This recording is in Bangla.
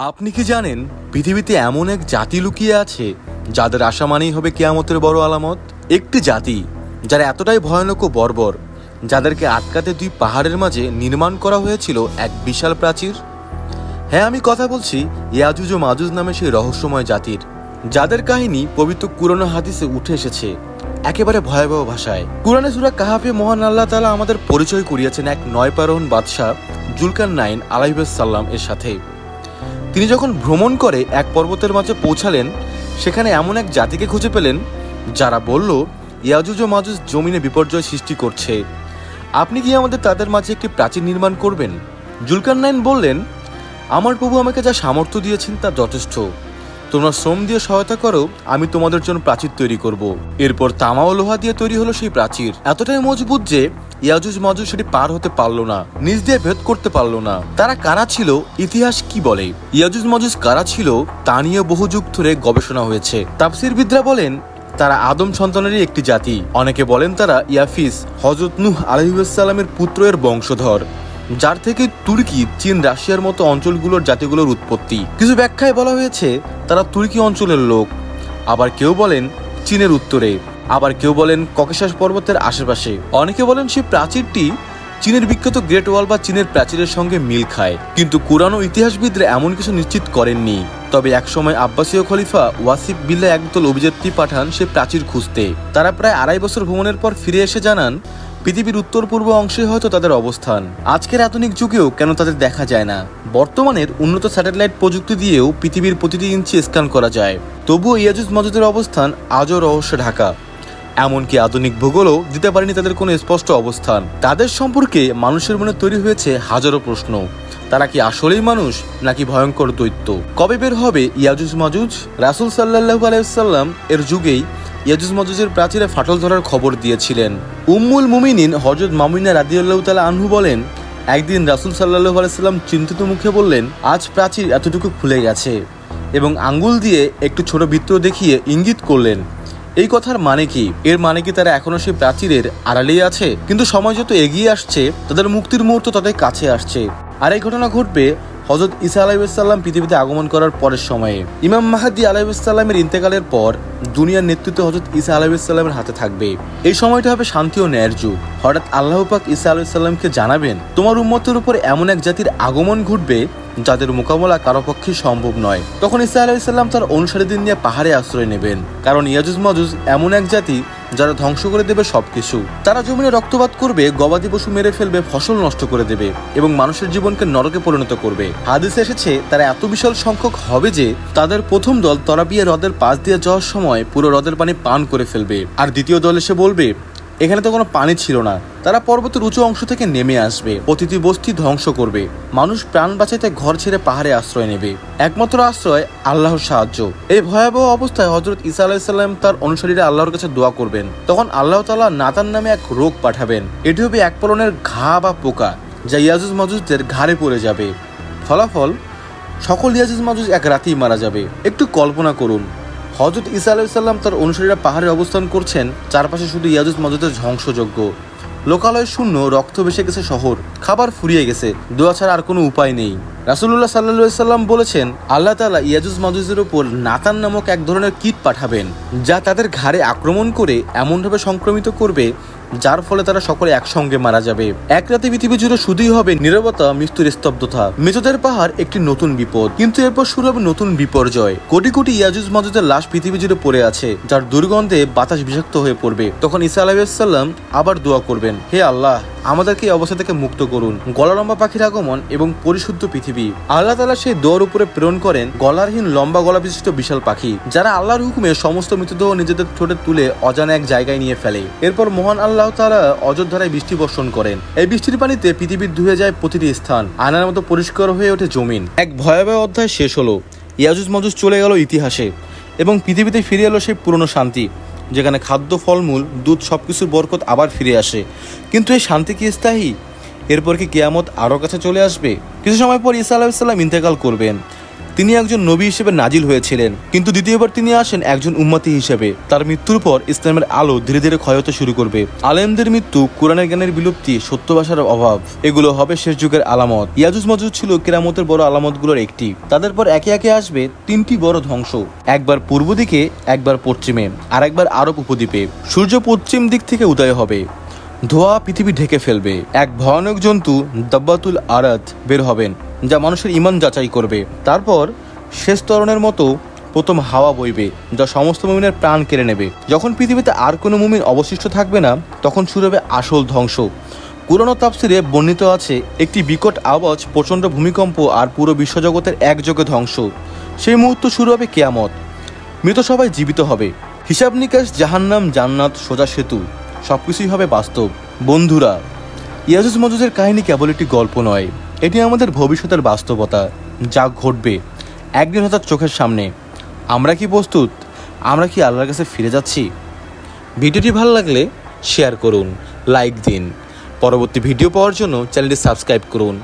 আপনি কি জানেন পৃথিবীতে এমন এক জাতি লুকিয়ে আছে যাদের আশা মানেই হবে কিয়ামতের বড় আলামত। একটি জাতি যারা এতটাই ভয়ানক ও বর্বর, যাদেরকে আটকাতে দুই পাহাড়ের মাঝে নির্মাণ করা হয়েছিল এক বিশাল প্রাচীর। হ্যাঁ, আমি কথা বলছি ইয়াজুজ ও মাজুজ নামে সেই রহস্যময় জাতির, যাদের কাহিনী পবিত্র কুরআন ও হাদিসে উঠে এসেছে একেবারে ভয়াবহ ভাষায়। কুরআনে সূরা কাহাফে মহান আল্লাহ তাআলা আমাদের পরিচয় করিয়েছেন এক নয়পারোহণ বাদশাহ জুলকারনাইন আলাইহিস সালাম এর সাথে। তিনি যখন ভ্রমণ করে এক পর্বতের মাঝে পৌঁছালেন, সেখানে এমন এক জাতিকে খুঁজে পেলেন যারা বলল ইয়াজুজ ও মাজুজ জমিনে বিপর্যয় সৃষ্টি করছে। আপনি কি আমাদের তাদের মাঝে একটি প্রাচীর নির্মাণ করবেন? জুলকারনাইন বললেন, আমার প্রভু আমাকে যা সামর্থ্য দিয়েছেন তা যথেষ্ট। তোমরা শ্রম দিয়ে সহায়তা করো, আমি তোমাদের জন্য প্রাচীর তৈরি করব। এরপর তামা ও লোহা দিয়ে তৈরি হলো সেই প্রাচীর, এতটাই মজবুত যে ইয়াজুজ মাজুজ সেটি পার হতে পারলো না, নিজ দিয়ে ভেদ করতে পারলো না। তারা কারা ছিল, ইতিহাস কি বলে? ইয়াজুজ মাজুজ কারা ছিল তা নিয়ে বহু যুগ ধরে গবেষণা হয়েছে। তাফসীরবিদরা বলেন তারা আদম সন্তানেরই একটি জাতি। অনেকে বলেন তারা ইয়াফিস, হযরত নূহ আলাইহিস সালামের পুত্র এর বংশধর, যার থেকে তুর্কি, চীন, রাশিয়ার মতো অঞ্চলগুলোর জাতিগুলোর উৎপত্তি। কিছু ব্যাখ্যায় বলা হয়েছে তারা তুর্কি অঞ্চলের লোক, আবার কেউ বলেন চীনের উত্তরে, আবার কেউ বলেন ককেশাস পর্বতের আশেপাশে। অনেকে বলেন সেই প্রাচীরটি চীনের বিখ্যাত গ্রেট ওয়াল বা চীনের প্রাচীরের সঙ্গে মিল খায়, কিন্তু কুরআন ও ইতিহাসবিদরা এমন কিছু নিশ্চিত করেননি। তবে একসময় আব্বাসীয় খলিফা ওয়াসিফ বিল্লাহ একদল অভিযাত্রী পাঠান সে প্রাচীর খুঁজতে। তারা প্রায় 2.5 বছর ভ্রমণের পর ফিরে এসে জানান পৃথিবীর উত্তর পূর্ব অংশে হয়তো তাদের অবস্থান। আজকের আধুনিক যুগেও কেন তাদের দেখা যায় না? বর্তমানের উন্নত স্যাটেলাইট প্রযুক্তি দিয়েও পৃথিবীর প্রতিটি ইঞ্চি স্ক্যান করা যায়, তবুও ইয়াজুজ মাজুজের অবস্থান আজও রহস্যে ঢাকা। এমনকি আধুনিক ভূগোলও দিতে পারেনি তাদের কোনো স্পষ্ট অবস্থান। তাদের সম্পর্কে মানুষের মনে তৈরি হয়েছে হাজারো প্রশ্ন। তারা কি আসলেই মানুষ নাকি ভয়ঙ্কর দৈত্য? কবে বের হবে ইয়াজুজ মাজুজ? রাসূল সাল্লাল্লাহু আলাইহি ওয়াসাল্লাম এর যুগেই ইয়াজুজ মাজুজের প্রাচীরে ফাটল ধরার খবর দিয়েছিলেন। উম্মুল মুমিনিন হযরত মামুনা রাদিয়াল্লাহু তাআলা আনহু বলেন, একদিন রাসূল সাল্লাল্লাহু আলাইহি ওয়াসাল্লাম চিন্তিত মুখে বললেন, আজ প্রাচীর এতটুকু খুলে গেছে, এবং আঙ্গুল দিয়ে একটু ছোট বৃত্ত দেখিয়ে ইঙ্গিত করলেন। এই কথার মানে কি? এর মানে কি তারা এখনো সেই প্রাচীরের আড়ালেই আছে? কিন্তু সময় যত এগিয়ে আসছে তাদের মুক্তির মুহূর্ত ততই কাছে আসছে। আর এই ঘটনা ঘটবে হযরত ঈসা আলাইহিস সালাম পৃথিবীতে আগমন করার পরের সময়ে। ইমাম মাহদী আলাইহিস সালামের ইন্তেকালের পর দুনিয়ার নেতৃত্ব হযরত ঈসা আলাইহিস সালামের হাতে থাকবে। এই সময়টা হবে শান্তি ও ন্যায়ের যুগ। হঠাৎ আল্লাহ পাক ঈসা আলাইহিস সালামকে জানাবেন, তোমার উম্মতের উপর এমন এক জাতির আগমন ঘটবে যাদের মোকাবেলা কারো পক্ষে সম্ভব নয়। তখন ঈসা আলাইহিস সালাম তার অনুসারীদের নিয়ে পাহাড়ে আশ্রয় নেবেন, কারণ ইয়াজুজ মাজুজ এমন এক জাতি যারা ধ্বংস করে দেবে সবকিছু। তারা জমিনে রক্তপাত করবে, গবাদি পশু মেরে ফেলবে, ফসল নষ্ট করে দেবে এবং মানুষের জীবনকে নরকে পরিণত করবে। হাদিসে এসেছে তারা এত বিশাল সংখ্যক হবে যে তাদের প্রথম দল তরাবিয়া হ্রদের পাশ দিয়ে যাওয়ার সময় পুরো হ্রদের পানি পান করে ফেলবে, আর দ্বিতীয় দল এসে বলবে এখানে তো কোনো পানি ছিল না। তারা পর্বতের উঁচু অংশ থেকে নেমে আসবে, অতিথি বস্তি ধ্বংস করবে, মানুষ প্রাণ বাঁচাইতে ঘর ছেড়ে পাহাড়ে আশ্রয় নেবে। একমাত্র আশ্রয় আল্লাহর সাহায্য। এই ভয়াবহ অবস্থায় হযরত ঈসা আলাইহিস সালাম তার অনুসারীরা আল্লাহর কাছে দোয়া করবেন। তখন আল্লাহ তাআলা নাতান নামে এক রোগ পাঠাবেন। এটি হবে এক ধরনের ঘা বা পোকা, যা ইয়াজুজ মাজুজদের ঘাড়ে পড়ে যাবে। ফলাফল, সকল ইয়াজুজ মাজুজ এক রাতেই মারা যাবে। একটু কল্পনা করুন, হযরত ঈসা আলাইহিস সালাম তার অনুসারীরা পাহাড়ে অবস্থান করছেন, চারপাশে শুধু ইয়াজুজ মাজুজের ধ্বংসযজ্ঞ। লোকালয় শূন্য, রক্ত ভেসে গেছে শহর, খাবার ফুরিয়ে গেছে, দোয়া ছাড়া আর কোনো উপায় নেই। রাসূলুল্লাহ সাল্লাল্লাহু আলাইহি সাল্লাম বলেছেন, আল্লাহ তাআলা ইয়াজুজ মাজুজের উপর নাতান নামক এক ধরনের কীট পাঠাবেন, যা তাদের ঘাড়ে আক্রমণ করে এমনভাবে সংক্রমিত করবে যার ফলে তারা সকলে একসঙ্গে মারা যাবে। এক রাতে পৃথিবী জুড়ে শুধুই হবে নীরবতা, মৃত্যুর স্তব্ধতা। মেজদের পাহাড় একটি নতুন বিপদ, কিন্তু এরপর শুরু হবে নতুন বিপর্যয়। কোটি কোটি ইয়াজুজ মাজুজের লাশ পৃথিবী জুড়ে পড়ে আছে, যার দুর্গন্ধে বাতাস বিষাক্ত হয়ে পড়বে। তখন ঈসা আলাইহিস সালাম আবার দোয়া করবেন, হে আল্লাহ, আমাদেরকে এই অবস্থা থেকে মুক্ত করুন। গলালম্বা পাখির আগমন এবং পরিশুদ্ধ পৃথিবী। আল্লাহ তাআলা সেই দোয়ার উপরে প্রেরণ করেন গলারহীন লম্বা গলা বিশিষ্ট বিশাল পাখি, যারা আল্লাহর হুকুমে সমস্ত মৃতদেহ নিজেদের ঠোঁটে তুলে অজানা এক জায়গায় নিয়ে ফেলে। এরপর মহান আল্লাহ তাআলা অযোধ্যায় বৃষ্টি বর্ষণ করেন। এই বৃষ্টির পানিতে পৃথিবীর ধুয়ে যায় প্রতিটি স্থান, আয়নার মতো পরিষ্কার হয়ে ওঠে জমিন। এক ভয়াবহ অধ্যায় শেষ হলো। ইয়াজুজ মাজুজ চলে গেল ইতিহাসে, এবং পৃথিবীতে ফিরে এলো সেই পুরনো শান্তি, যেখানে খাদ্য, ফলমূল, দুধ সবকিছুর বরকত আবার ফিরে আসে। কিন্তু এই শান্তি কি স্থায়ী? এরপর কি কিয়ামত আরও কাছে চলে আসবে? কিছু সময় পর ঈসা আলাইহিস সালাম ইন্তেকাল করবেন। তিনি একজন নবী হিসেবে নাজিল হয়েছিলেন, কিন্তু দ্বিতীয়বার তিনি আসেন একজন উম্মতি হিসেবে। তার মৃত্যুর পর ইসলামের আলো ধীরে ধীরে ক্ষয় হতে শুরু করবে। আলেমদের মৃত্যু, কোরআনের জ্ঞানের বিলুপ্তি, সত্যভাষার অভাব, এগুলো হবে শেষ যুগের আলামত। ইয়াজুজ মাজুজ ছিল কিয়ামতের বড় আলামতগুলোর একটি। তাদের পর একে একে আসবে তিনটি বড় ধ্বংস, একবার পূর্ব দিকে, একবার পশ্চিমে, আর একবার আরব উপদ্বীপে। সূর্য পশ্চিম দিক থেকে উদয় হবে, ধোঁয়া পৃথিবী ঢেকে ফেলবে। এক ভয়ানক জন্তু দাব্বাতুল আরাদ বের হবেন, যা মানুষের ঈমান যাচাই করবে। তারপর শেষ তরণের মতো প্রথম হাওয়া বইবে, যা সমস্ত মুমিনের প্রাণ কেড়ে নেবে। যখন পৃথিবীতে আর কোনো মুমিন অবশিষ্ট থাকবে না, তখন শুরু হবে আসল ধ্বংস। কুরআন ও তাফসিরে বর্ণিত আছে, একটি বিকট আওয়াজ, প্রচণ্ড ভূমিকম্প আর পুরো বিশ্বজগতের একযোগে ধ্বংস। সেই মুহূর্ত শুরু হবে কিয়ামত। মৃত সবাই জীবিত হবে। হিসাব নিকাশ, জাহান্নাম, জান্নাত, সোজা সেতু, সবকিছুই হবে বাস্তব। বন্ধুরা, ইয়াজুজ মাজুজের কাহিনী কেবল একটি গল্প নয়, এটি আমাদের ভবিষ্যতের বাস্তবতা, যা ঘটবে একদিন হঠাৎ চোখের সামনে। আমরা কি প্রস্তুত? আমরা কি আল্লাহর কাছে ফিরে যাচ্ছি? ভিডিওটি ভালো লাগলে শেয়ার করুন, লাইক দিন। পরবর্তী ভিডিও পাওয়ার জন্য চ্যানেলটি সাবস্ক্রাইব করুন।